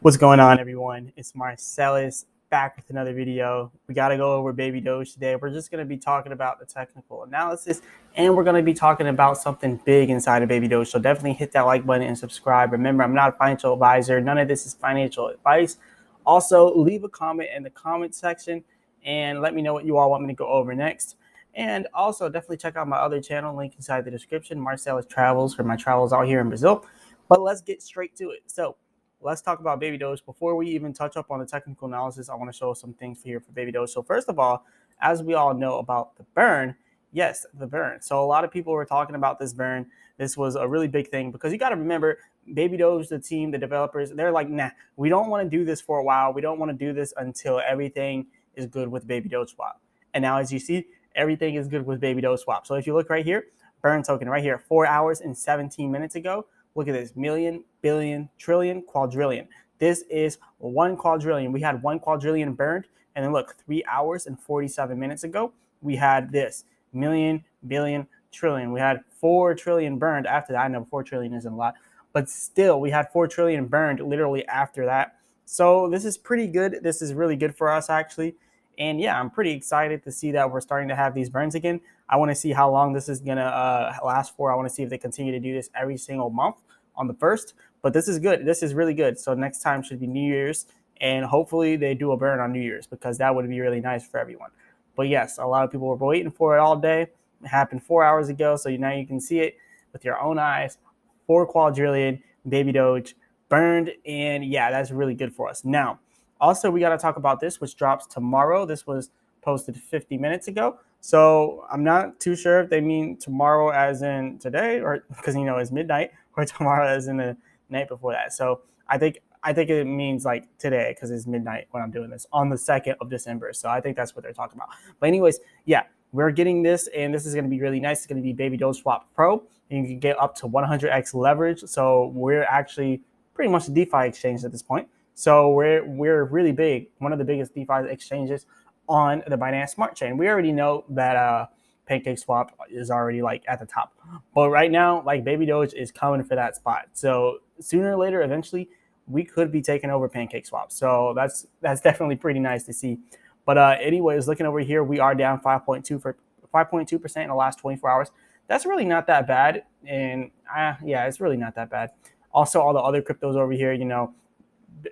What's going on, everyone? It's Marsellis back with another video. We got to go over Baby Doge today. We're just going to be talking about the technical analysis, and we're going to be talking about something big inside of Baby Doge. So definitely hit that like button and subscribe. Remember, I'm not a financial advisor. None of this is financial advice. Also, leave a comment in the comment section and let me know what you all want me to go over next. And also, definitely check out my other channel, link inside the description, Marsellis Travels, for my travels out here in Brazil. But let's get straight to it. So let's talk about Baby Doge. Before we even touch up on the technical analysis, I want to show some things here for Baby Doge. So first of all, as we all know about the burn, yes, the burn. So a lot of people were talking about this burn. This was a really big thing because you got to remember, Baby Doge, the team, the developers, they're like, nah, we don't want to do this for a while. We don't want to do this until everything is good with Baby Doge Swap. And now, as you see, everything is good with Baby Doge Swap. So if you look right here, burn token right here, 4 hours and 17 minutes ago. Look at this, million, billion, trillion, quadrillion. This is 1 quadrillion. We had 1 quadrillion burned. And then look, 3 hours and 47 minutes ago, we had this million, billion, trillion. We had 4 trillion burned after that. I know 4 trillion isn't a lot, but still we had 4 trillion burned literally after that. So this is pretty good. This is really good for us, actually. And yeah, I'm pretty excited to see that we're starting to have these burns again. I want to see how long this is going to last for. I want to see if they continue to do this every single month on the 1st. But this is good. This is really good. So next time should be New Year's. And hopefully they do a burn on New Year's because that would be really nice for everyone. But yes, a lot of people were waiting for it all day. It happened 4 hours ago. So now you can see it with your own eyes. 4 quadrillion, Baby Doge, burned. And yeah, that's really good for us. Now, also, we got to talk about this, which drops tomorrow. This was posted 50 minutes ago. So I'm not too sure if they mean tomorrow as in today, or because it's midnight, or tomorrow as in the night before that. So I think it means like today because it's midnight when I'm doing this on the 2nd of December. So I think that's what they're talking about. But anyways, yeah, we're getting this, and this is going to be really nice. It's going to be Baby Doge Swap Pro, and you can get up to 100x leverage. So we're actually pretty much a DeFi exchange at this point. So we're really big, one of the biggest DeFi exchanges on the Binance Smart Chain. We already know that PancakeSwap is already like at the top, but right now, like, Baby Doge is coming for that spot. So sooner or later, eventually, we could be taking over PancakeSwap. So that's definitely pretty nice to see. But anyways, looking over here, we are down 5.2% in the last 24 hours. That's really not that bad, and yeah, it's really not that bad. Also, all the other cryptos over here,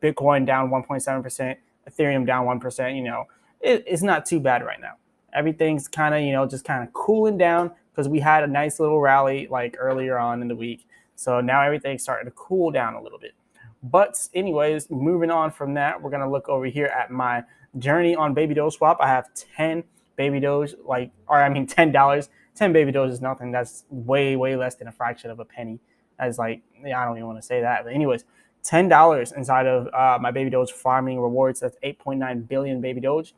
Bitcoin down 1.7%, Ethereum down 1%. It's not too bad right now. Everything's kind of, just kind of cooling down because we had a nice little rally like earlier on in the week. So now everything's starting to cool down a little bit. But anyways, moving on from that, we're going to look over here at my journey on Baby Doge Swap. I have 10 Baby Doge, $10. 10 Baby Doge is nothing. That's way, way less than a fraction of a penny. That's like, I don't even want to say that. But anyways, $10 inside of my Baby Doge farming rewards. That's 8.9 billion Baby Doge.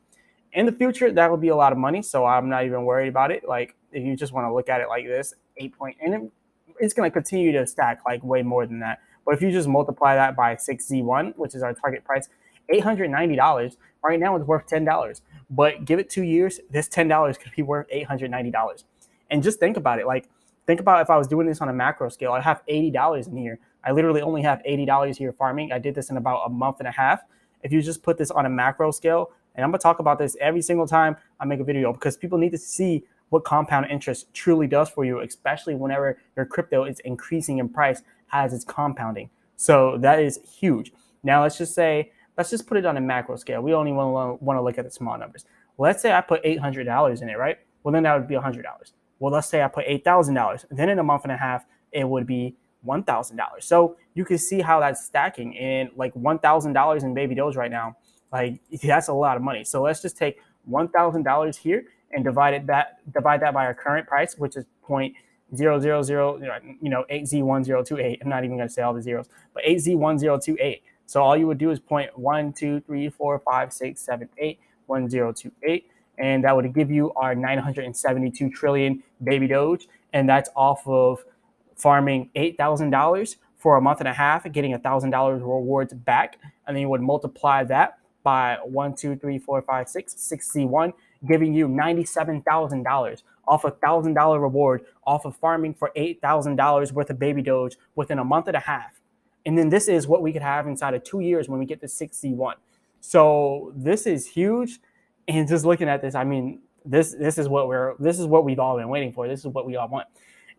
In the future, that will be a lot of money, so I'm not even worried about it. Like, if you just want to look at it like this, and it's going to continue to stack like way more than that. But if you just multiply that by 6Z1, which is our target price, $890 right now is worth $10. But give it 2 years, this $10 could be worth $890. And just think about it. Like, think about if I was doing this on a macro scale. I have $80 in here. I literally only have $80 here farming. I did this in about a month and a half. If you just put this on a macro scale, and I'm going to talk about this every single time I make a video because people need to see what compound interest truly does for you, especially whenever your crypto is increasing in price as it's compounding. So that is huge. Now, let's just put it on a macro scale. We only want to look at the small numbers. Let's say I put $800 in it, right? Well, then that would be $100. Well, let's say I put $8,000. Then in a month and a half, it would be $1,000. So you can see how that's stacking. And like $1,000 in Baby Doge right now, like, that's a lot of money. So let's just take $1,000 here and divide that by our current price, which is 8Z1028. I'm not even going to say all the zeros, but 8Z1028. So all you would do is 0.1234567811028, and that would give you our 972 trillion Baby Doge, and that's off of farming $8,000 for a month and a half, getting $1,000 rewards back, and then you would multiply that by 6C1, giving you $97,000 off a $1,000 reward off of farming for $8,000 worth of Baby Doge within a month and a half. And then this is what we could have inside of 2 years when we get to 6C1. So this is huge. And just looking at this, I mean, this is what we've all been waiting for. This is what we all want.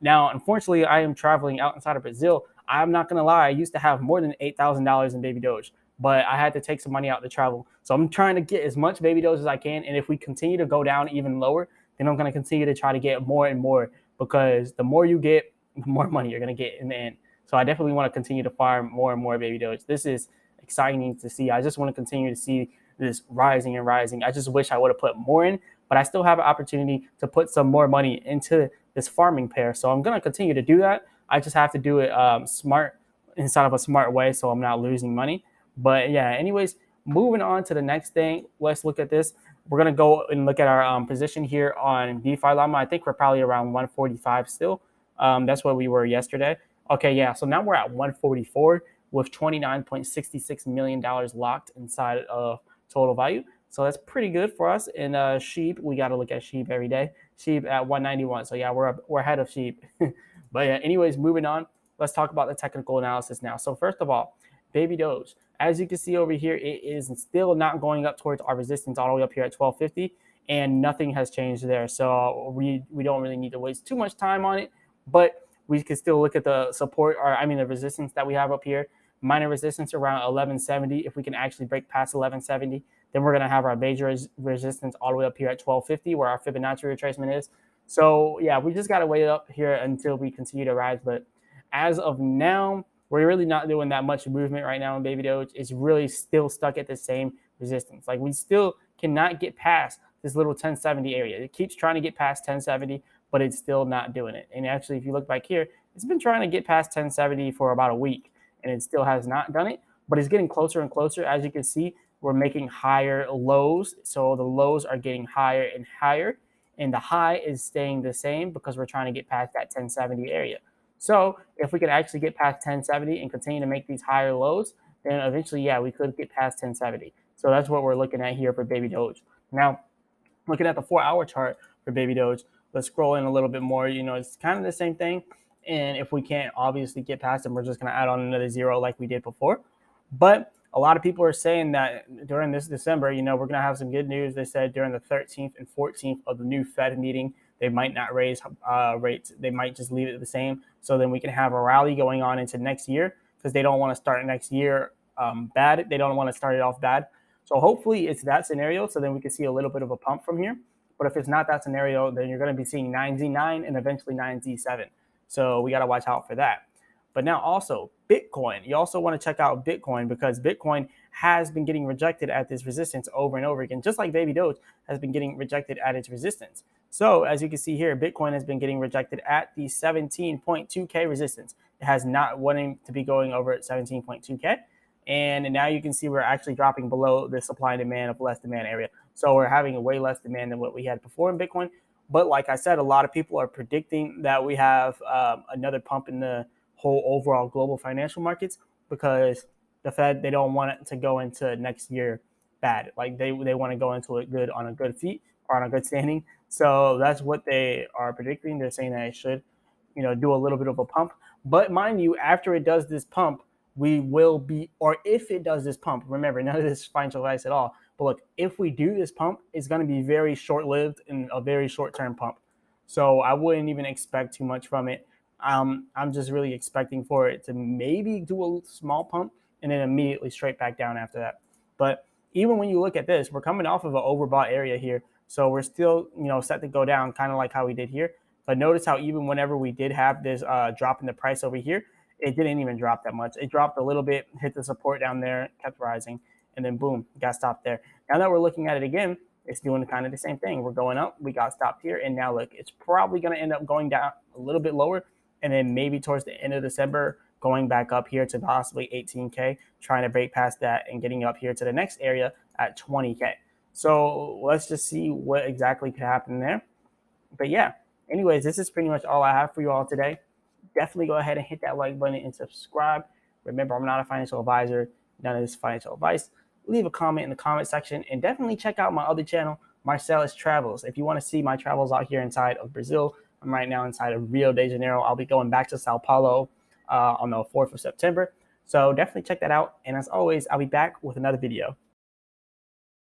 Now, unfortunately, I am traveling out inside of Brazil. I'm not gonna lie, I used to have more than $8,000 in baby doge, but I had to take some money out to travel. So I'm trying to get as much baby doge as I can. And if we continue to go down even lower, then I'm gonna continue to try to get more and more, because the more you get, the more money you're gonna get in the end. So I definitely want to continue to farm more and more baby doge. This is exciting to see. I just want to continue to see this rising and rising. I just wish I would have put more in, but I still have an opportunity to put some more money into this farming pair. So I'm going to continue to do that. I just have to do it smart, inside of a smart way, so I'm not losing money. But yeah, anyways, moving on to the next thing. Let's look at this. We're going to go and look at our position here on DeFi Llama. I think we're probably around 145 still. That's where we were yesterday. Okay, yeah, so now we're at 144 with $29.66 million locked inside of total value. So that's pretty good for us. And sheep, we got to look at sheep every day. Sheep at 191. So yeah, we're ahead of sheep. But yeah, anyways, moving on. Let's talk about the technical analysis now. So first of all, baby doge. As you can see over here, it is still not going up towards our resistance all the way up here at 1250, and nothing has changed there. So we don't really need to waste too much time on it, but we can still look at the support, or I mean the resistance that we have up here. Minor resistance around 1170. If we can actually break past 1170, then we're going to have our major resistance all the way up here at 1250, where our Fibonacci retracement is. So yeah, we just got to wait up here until we continue to rise. But as of now, we're really not doing that much movement right now in baby doge. It's really still stuck at the same resistance. Like, we still cannot get past this little 1070 area. It keeps trying to get past 1070, but it's still not doing it. And actually, if you look back here, it's been trying to get past 1070 for about a week, and it still has not done it, but it's getting closer and closer. As you can see, we're making higher lows. So the lows are getting higher and higher, and the high is staying the same because we're trying to get past that 1070 area. So if we could actually get past 1070 and continue to make these higher lows, then eventually, yeah, we could get past 1070. So that's what we're looking at here for baby doge. Now, looking at the 4-hour chart for baby doge, let's scroll in a little bit more. You know, it's kind of the same thing. And if we can't obviously get past them, we're just going to add on another zero like we did before. But a lot of people are saying that during this December, you know, we're going to have some good news. They said during the 13th and 14th of the new Fed meeting, they might not raise rates. They might just leave it the same. So then we can have a rally going on into next year, because they don't want to start next year bad. They don't want to start it off bad. So hopefully it's that scenario. So then we can see a little bit of a pump from here. But if it's not that scenario, then you're going to be seeing 9Z9 and eventually 9Z7. So we got to watch out for that. But now also Bitcoin. You also want to check out Bitcoin, because Bitcoin has been getting rejected at this resistance over and over again, just like baby doge has been getting rejected at its resistance. So as you can see here, Bitcoin has been getting rejected at the 17.2K resistance. It has not wanting to be going over at 17.2K. And now you can see we're actually dropping below the supply and demand of less demand area. So we're having a way less demand than what we had before in Bitcoin. But like I said, a lot of people are predicting that we have another pump in the whole overall global financial markets, because the Fed, they don't want it to go into next year bad. Like they want to go into it good, on a good feet, or on a good standing. So that's what they are predicting. They're saying that it should, you know, do a little bit of a pump. But mind you, after it does this pump, we will be, or if it does this pump, remember, none of this is financial advice at all. But look, if we do this pump, it's going to be very short-lived and a very short-term pump. So I wouldn't even expect too much from it. I'm just really expecting for it to maybe do a small pump and then immediately straight back down after that. But even when you look at this, we're coming off of an overbought area here. So we're still, you know, set to go down, kind of like how we did here. But notice how even whenever we did have this drop in the price over here, it didn't even drop that much. It dropped a little bit, hit the support down there, kept rising, and then boom, got stopped there. Now that we're looking at it again, it's doing kind of the same thing. We're going up, we got stopped here, and now look, it's probably going to end up going down a little bit lower, and then maybe towards the end of December, going back up here to possibly 18K, trying to break past that and getting up here to the next area at 20K. So let's just see what exactly could happen there. But yeah, anyways, this is pretty much all I have for you all today. Definitely go ahead and hit that like button and subscribe. Remember, I'm not a financial advisor. None of this is financial advice. Leave a comment in the comment section, and definitely check out my other channel, Marsellis Travels. If you want to see my travels out here inside of Brazil, I'm right now inside of Rio de Janeiro. I'll be going back to Sao Paulo on the 4th of September. So definitely check that out. And as always, I'll be back with another video.